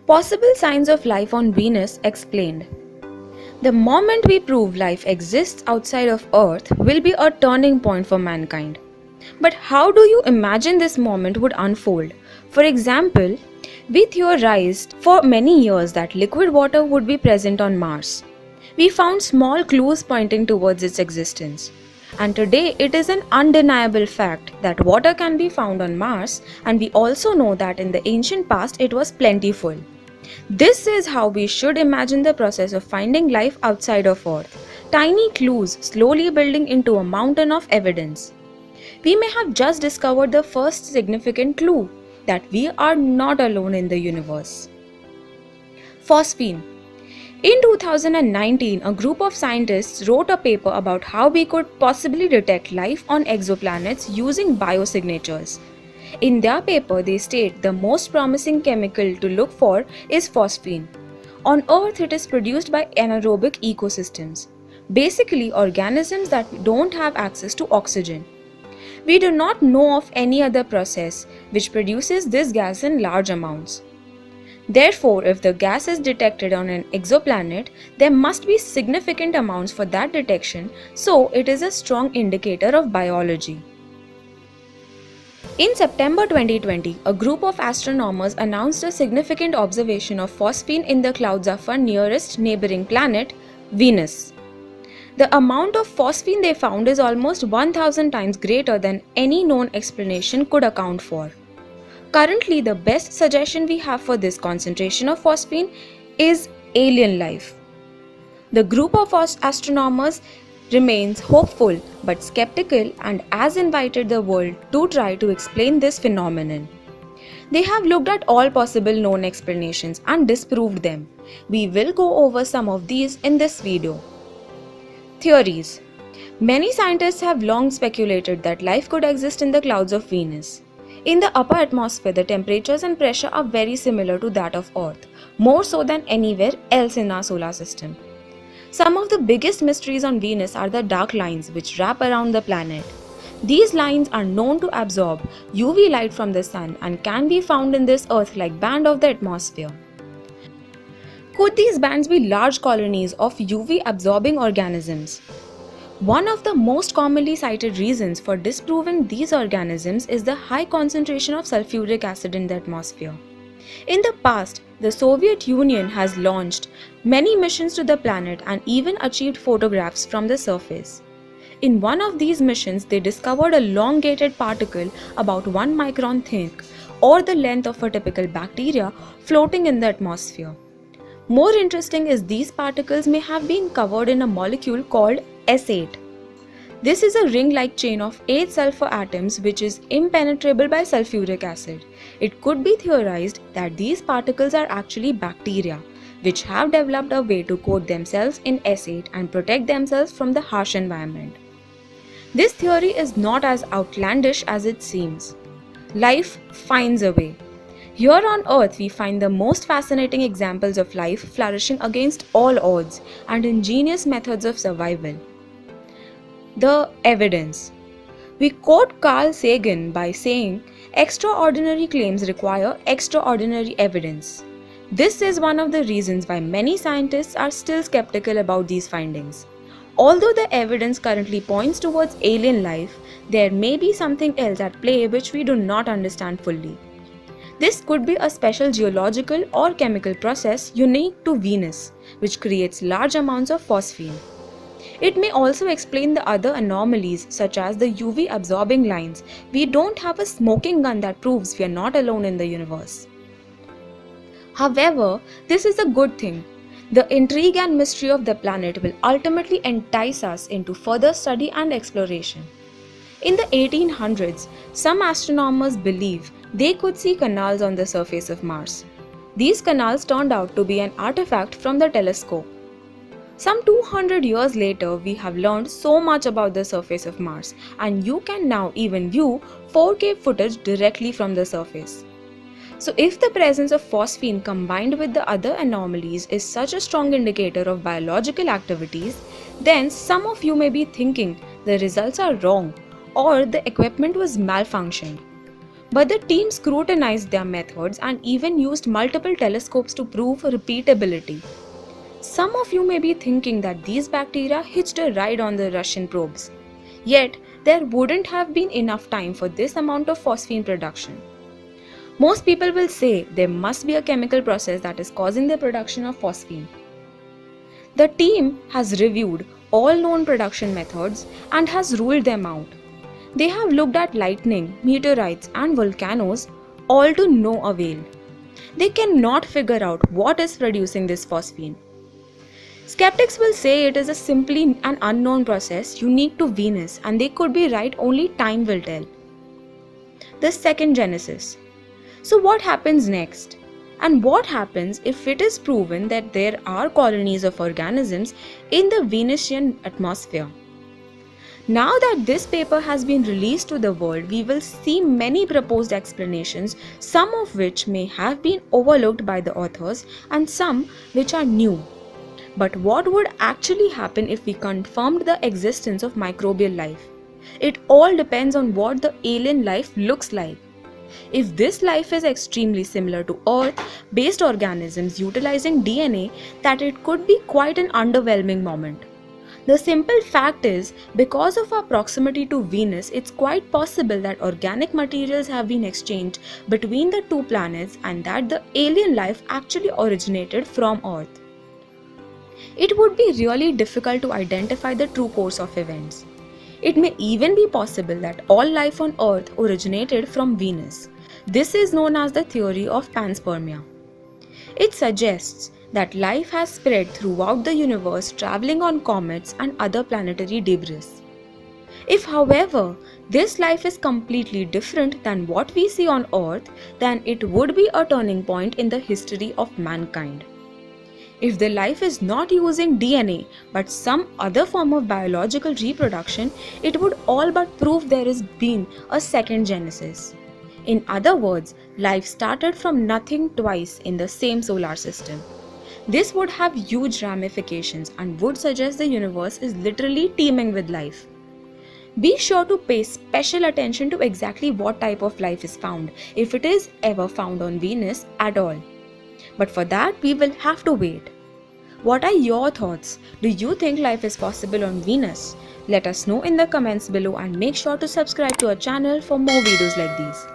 Possible signs of life on Venus explained. The moment we prove life exists outside of Earth will be a turning point for mankind. But how do you imagine this moment would unfold? For example, we theorized for many years that liquid water would be present on Mars. We found small clues pointing towards its existence. And today it is an undeniable fact that water can be found on Mars, and we also know that in the ancient past it was plentiful. This is how we should imagine the process of finding life outside of Earth. Tiny clues slowly building into a mountain of evidence. We may have just discovered the first significant clue that we are not alone in the universe. Phosphine. In 2019, a group of scientists wrote a paper about how we could possibly detect life on exoplanets using biosignatures. In their paper, they state the most promising chemical to look for is phosphine. On Earth, it is produced by anaerobic ecosystems, basically organisms that don't have access to oxygen. We do not know of any other process which produces this gas in large amounts. Therefore, if the gas is detected on an exoplanet, there must be significant amounts for that detection, so it is a strong indicator of biology. In September 2020, a group of astronomers announced a significant observation of phosphine in the clouds of our nearest neighboring planet, Venus. The amount of phosphine they found is almost 1000 times greater than any known explanation could account for. Currently, the best suggestion we have for this concentration of phosphine is alien life. The group of astronomers remains hopeful but skeptical and has invited the world to try to explain this phenomenon. They have looked at all possible known explanations and disproved them. We will go over some of these in this video. Theories. Many scientists have long speculated that life could exist in the clouds of Venus. In the upper atmosphere, the temperatures and pressure are very similar to that of Earth, more so than anywhere else in our solar system. Some of the biggest mysteries on Venus are the dark lines which wrap around the planet. These lines are known to absorb UV light from the sun and can be found in this Earth-like band of the atmosphere. Could these bands be large colonies of UV-absorbing organisms? One of the most commonly cited reasons for disproving these organisms is the high concentration of sulfuric acid in the atmosphere. In the past, the Soviet Union has launched many missions to the planet and even achieved photographs from the surface. In one of these missions, they discovered a elongated particle about 1 micron thick, or the length of a typical bacteria, floating in the atmosphere. More interesting is these particles may have been covered in a molecule called S8. This is a ring-like chain of 8 sulfur atoms which is impenetrable by sulfuric acid. It could be theorized that these particles are actually bacteria, which have developed a way to coat themselves in S8 and protect themselves from the harsh environment. This theory is not as outlandish as it seems. Life finds a way. Here on Earth, we find the most fascinating examples of life flourishing against all odds and ingenious methods of survival. The evidence. We quote Carl Sagan by saying, "Extraordinary claims require extraordinary evidence." This is one of the reasons why many scientists are still skeptical about these findings. Although the evidence currently points towards alien life, there may be something else at play which we do not understand fully. This could be a special geological or chemical process unique to Venus, which creates large amounts of phosphine. It may also explain the other anomalies such as the UV absorbing lines. We don't have a smoking gun that proves we are not alone in the universe. However, this is a good thing. The intrigue and mystery of the planet will ultimately entice us into further study and exploration. In the 1800s, some astronomers believe they could see canals on the surface of Mars. These canals turned out to be an artifact from the telescope. Some 200 years later, we have learned so much about the surface of Mars, and you can now even view 4K footage directly from the surface. So if the presence of phosphine combined with the other anomalies is such a strong indicator of biological activities, then some of you may be thinking the results are wrong or the equipment was malfunctioned. But the team scrutinized their methods and even used multiple telescopes to prove repeatability. Some of you may be thinking that these bacteria hitched a ride on the Russian probes. Yet, there wouldn't have been enough time for this amount of phosphine production. Most people will say there must be a chemical process that is causing the production of phosphine. The team has reviewed all known production methods and has ruled them out. They have looked at lightning, meteorites, and volcanoes, all to no avail. They cannot figure out what is producing this phosphine. Skeptics will say it is simply an unknown process unique to Venus, and they could be right, only time will tell. The second genesis. So what happens next? And what happens if it is proven that there are colonies of organisms in the Venusian atmosphere? Now that this paper has been released to the world, we will see many proposed explanations, some of which may have been overlooked by the authors and some which are new. But what would actually happen if we confirmed the existence of microbial life? It all depends on what the alien life looks like. If this life is extremely similar to Earth-based organisms utilizing DNA, that it could be quite an underwhelming moment. The simple fact is, because of our proximity to Venus, it's quite possible that organic materials have been exchanged between the two planets and that the alien life actually originated from Earth. It would be really difficult to identify the true course of events. It may even be possible that all life on Earth originated from Venus. This is known as the theory of panspermia. It suggests that life has spread throughout the universe, traveling on comets and other planetary debris. If, however, this life is completely different than what we see on Earth, then it would be a turning point in the history of mankind. If the life is not using DNA but some other form of biological reproduction, it would all but prove there has been a second genesis. In other words, life started from nothing twice in the same solar system. This would have huge ramifications and would suggest the universe is literally teeming with life. Be sure to pay special attention to exactly what type of life is found, if it is ever found on Venus at all. But for that, we will have to wait. What are your thoughts? Do you think life is possible on Venus? Let us know in the comments below and make sure to subscribe to our channel for more videos like these.